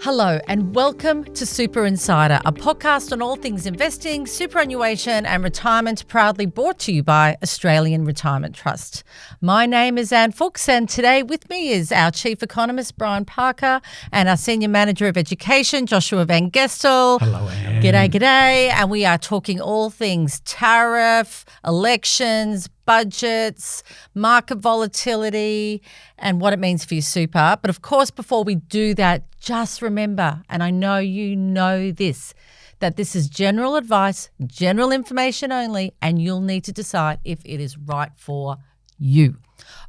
Hello and welcome to Super Insider, a podcast on all things investing, superannuation and retirement, proudly brought to you by Australian Retirement Trust. My name is Anne Fuchs and today with me is our Chief Economist, Brian Parker, and our Senior Manager of Education, Joshua van Gestel. Hello, Anne. G'day. And we are talking all things tariff, elections, budgets, market volatility, and what it means for your super. But of course, before we do that, just remember, and I know you know this, that this is general advice, general information only, and you'll need to decide if it is right for you.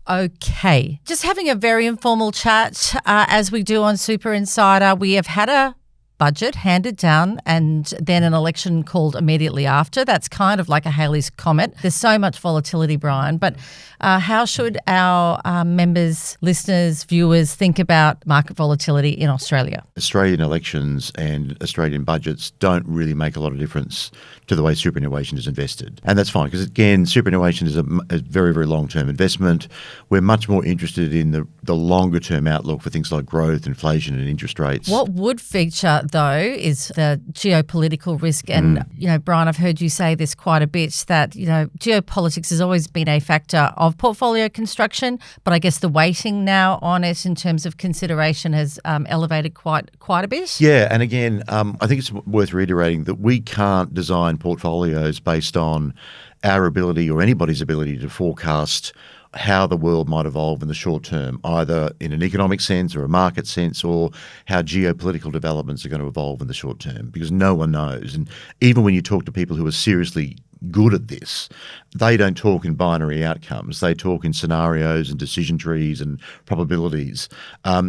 Okay, just having a very informal chat as we do on Super Insider. We have had a budget handed down and then an election called immediately after. That's kind of like a Halley's Comet. There's so much volatility, Brian, but how should our members, listeners, viewers think about market volatility in Australia? Australian elections and Australian budgets don't really make a lot of difference to the way superannuation is invested. And that's fine because, again, superannuation is a very, very long-term investment. We're much more interested in the longer-term outlook for things like growth, inflation and interest rates. What would feature, though, is the geopolitical risk. And, Brian, I've heard you say this quite a bit, that, geopolitics has always been a factor of portfolio construction, but I guess the weighting now on it in terms of consideration has elevated quite a bit. Yeah, and again, I think it's worth reiterating that we can't design portfolios based on our ability or anybody's ability to forecast how the world might evolve in the short term, either in an economic sense or a market sense, or how geopolitical developments are going to evolve in the short term, because no one knows. And even when you talk to people who are seriously good at this, they don't talk in binary outcomes. They talk in scenarios and decision trees and probabilities.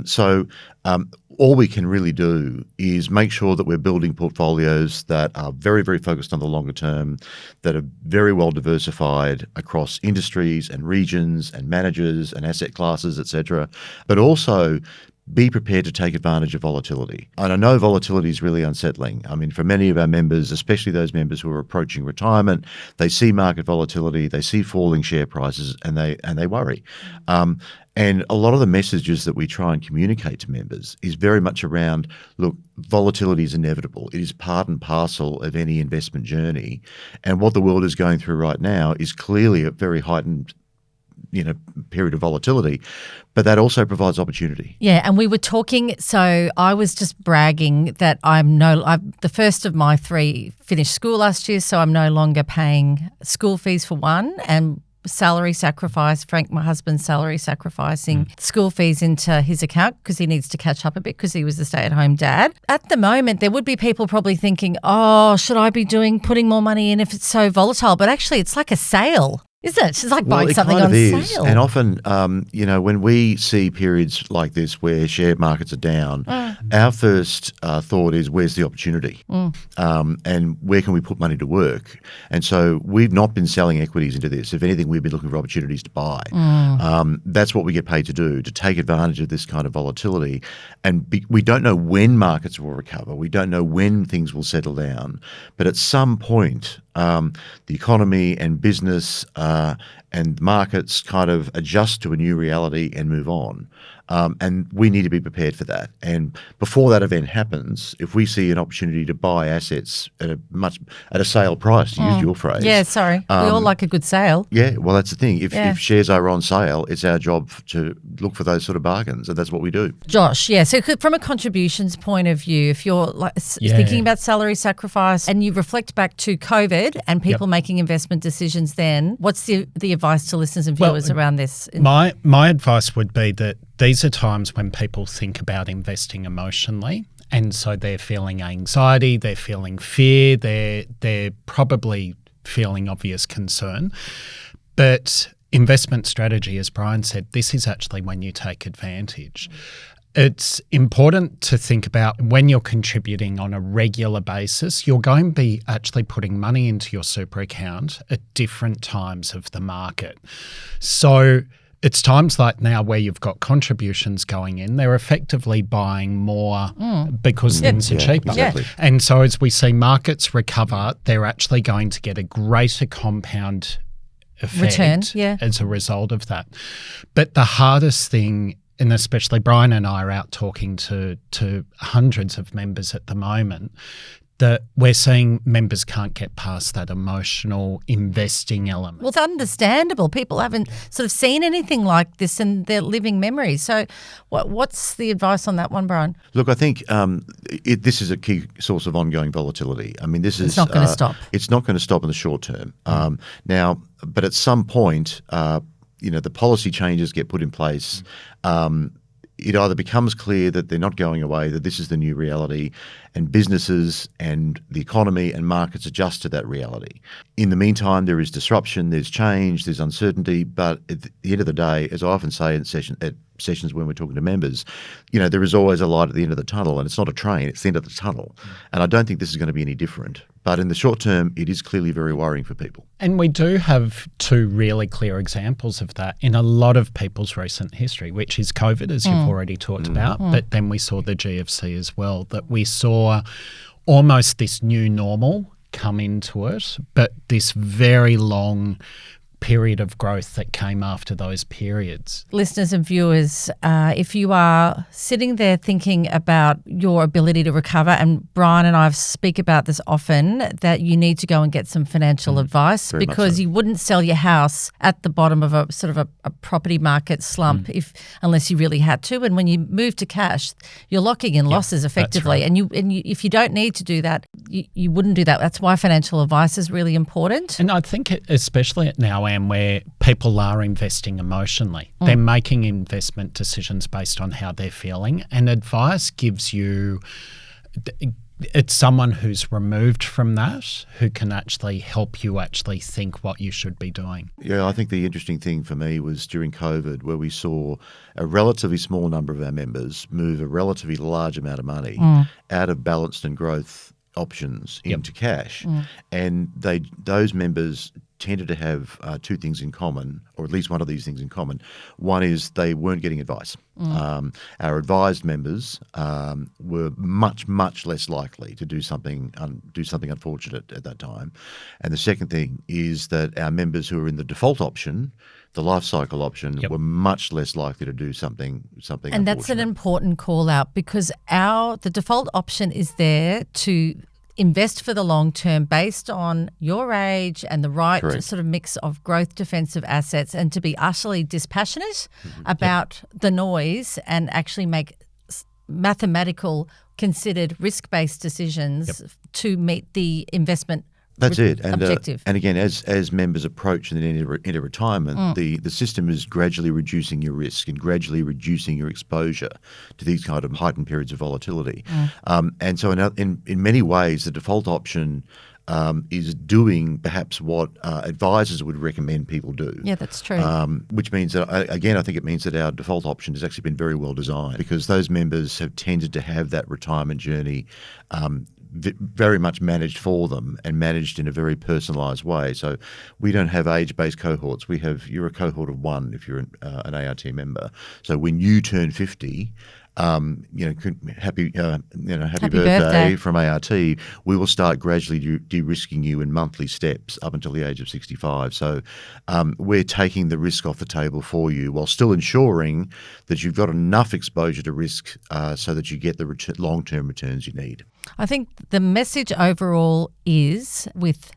So all we can really do is make sure that we're building portfolios that are very, very focused on the longer term, that are very well diversified across industries and regions and managers and asset classes, etc., but also be prepared to take advantage of volatility. And I know volatility is really unsettling. I mean, for many of our members, especially those members who are approaching retirement, they see market volatility, they see falling share prices, and they worry. And a lot of the messages that we try and communicate to members is very much around, look, volatility is inevitable. It is part and parcel of any investment journey. And what the world is going through right now is clearly a very heightened period of volatility, but that also provides opportunity. Yeah, and we were talking, so I was just bragging that I'm the first of my three finished school last year, so I'm no longer paying school fees for one, and salary sacrifice, Frank, my husband's salary sacrificing school fees into his account because he needs to catch up a bit because he was the stay-at-home dad. At the moment, there would be people probably thinking, oh, should I be putting more money in if it's so volatile? But actually, it's like a sale. Isn't it? It's like buying something on sale. And often, when we see periods like this where share markets are down, our first thought is, where's the opportunity? And where can we put money to work? And so we've not been selling equities into this. If anything, we've been looking for opportunities to buy. That's what we get paid to do, to take advantage of this kind of volatility. And we don't know when markets will recover. We don't know when things will settle down. But at some point, the economy and business and markets kind of adjust to a new reality and move on. And we need to be prepared for that. And before that event happens, if we see an opportunity to buy assets at a sale price, to use your phrase. Yeah, sorry. We all like a good sale. Yeah, well, that's the thing. If shares are on sale, it's our job to look for those sort of bargains, and that's what we do. Josh, yeah. So from a contributions point of view, if you're thinking about salary sacrifice and you reflect back to COVID and people making investment decisions then, what's the advice to listeners and viewers around this? My advice would be that these are times when people think about investing emotionally, and so they're feeling anxiety, they're feeling fear, they're probably feeling obvious concern. But investment strategy, as Brian said, this is actually when you take advantage. It's important to think about when you're contributing on a regular basis, you're going to be actually putting money into your super account at different times of the market. So it's times like now where you've got contributions going in, they're effectively buying more because things are cheaper. Exactly. And so as we see markets recover, they're actually going to get a greater compound effect return, as a result of that. But the hardest thing and especially Brian and I are out talking to hundreds of members at the moment, that we're seeing members can't get past that emotional investing element. Well, it's understandable. People haven't sort of seen anything like this in their living memory. So what's the advice on that one, Brian? Look, I think this is a key source of ongoing volatility. I mean, it's not going to stop. It's not going to stop in the short term. Now, but at some point, the policy changes get put in place. It either becomes clear that they're not going away, that this is the new reality, and businesses and the economy and markets adjust to that reality. In the meantime, there is disruption, there's change, there's uncertainty, but at the end of the day, as I often say at sessions when we're talking to members, there is always a light at the end of the tunnel, and it's not a train, it's the end of the tunnel. And I don't think this is going to be any different. But in the short term, it is clearly very worrying for people. And we do have two really clear examples of that in a lot of people's recent history, which is COVID, as you've already talked about, but then we saw the GFC as well, that we saw almost this new normal come into it, but this very long period of growth that came after those periods. Listeners and viewers, if you are sitting there thinking about your ability to recover, and Brian and I speak about this often, that you need to go and get some financial advice, because you wouldn't sell your house at the bottom of a sort of a property market slump unless you really had to. And when you move to cash, you're locking in losses effectively. Right. And if you don't need to do that, you wouldn't do that. That's why financial advice is really important. And I think especially now, Anne, where people are investing emotionally. They're making investment decisions based on how they're feeling, and advice gives you it's someone who's removed from that who can actually help you actually think what you should be doing. Yeah, I think the interesting thing for me was during COVID, where we saw a relatively small number of our members move a relatively large amount of money out of balanced and growth options into cash. And those members tended to have two things in common, or at least one of these things in common. One is they weren't getting advice. Our advised members were much, much less likely to do something unfortunate at that time. And the second thing is that our members who are in the default option, the Lifecycle option, were much less likely to do something unfortunate. And that's an important call out, because the default option is there to invest for the long term based on your age and the right sort of mix of growth defensive assets, and to be utterly dispassionate about the noise and actually make mathematical, considered risk-based decisions to meet the investment That's it. And objective. And again, as members approach and then enter retirement, the system is gradually reducing your risk and gradually reducing your exposure to these kind of heightened periods of volatility. And so in many ways, the default option is doing perhaps what advisors would recommend people do. Yeah, that's true. Which means that, again, I think it means that our default option has actually been very well designed, because those members have tended to have that retirement journey very much managed for them and managed in a very personalised way. So we don't have age-based cohorts. You're a cohort of one if you're an ART member. So when you turn 50, happy birthday from ART. We will start gradually de-risking you in monthly steps up until the age of 65. So we're taking the risk off the table for you, while still ensuring that you've got enough exposure to risk so that you get the long-term returns you need. I think the message overall is, with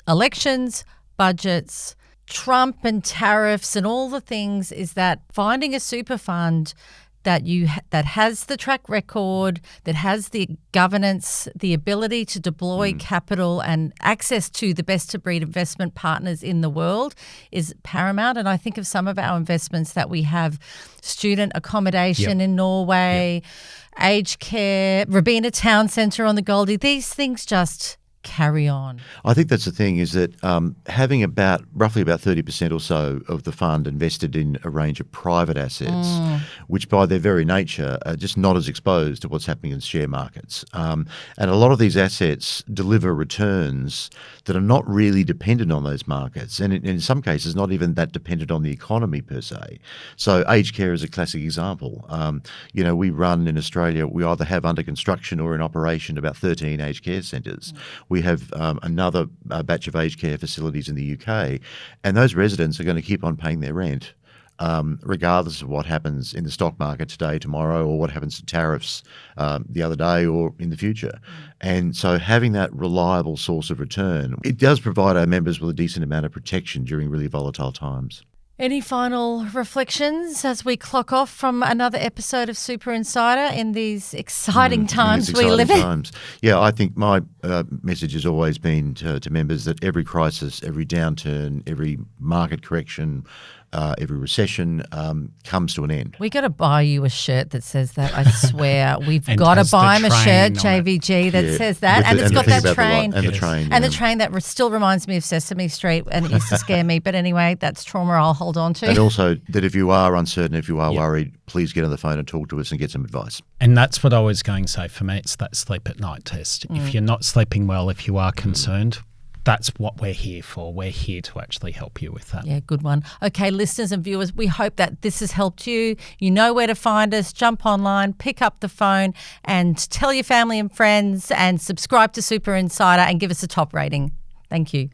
elections, budgets, Trump and tariffs and all the things, is that finding a super fund that has the track record, that has the governance, the ability to deploy capital and access to the best-of-breed investment partners in the world is paramount. And I think of some of our investments that we have: student accommodation in Norway, aged care, Robina Town Centre on the Goldie. These things just carry on. I think that's the thing, is that having roughly about 30% or so of the fund invested in a range of private assets, which by their very nature are just not as exposed to what's happening in share markets. And a lot of these assets deliver returns that are not really dependent on those markets, and in some cases not even that dependent on the economy per se. So aged care is a classic example. We run in Australia, we either have under construction or in operation about 13 aged care centres. We have another batch of aged care facilities in the UK, and those residents are going to keep on paying their rent regardless of what happens in the stock market today, tomorrow, or what happens to tariffs the other day or in the future. And so having that reliable source of return, it does provide our members with a decent amount of protection during really volatile times. Any final reflections as we clock off from another episode of Super Insider in these exciting times we live in? Yeah, I think my message has always been to members that every crisis, every downturn, every market correction, every recession comes to an end. We got to buy you a shirt that says that, I swear. We've got to buy him a shirt, JVG, that says that. And it's got that train. And the train. And the train that still reminds me of Sesame Street, and it used to scare me. But anyway, that's trauma I'll hold on to. And also that if you are uncertain, if you are worried, please get on the phone and talk to us and get some advice. And that's what I was going to say. For me, it's that sleep at night test. If you're not sleeping well, if you are concerned, that's what we're here for. We're here to actually help you with that. Yeah, good one. Okay, listeners and viewers, we hope that this has helped you. You know where to find us. Jump online, pick up the phone and tell your family and friends and subscribe to Super Insider and give us a top rating. Thank you.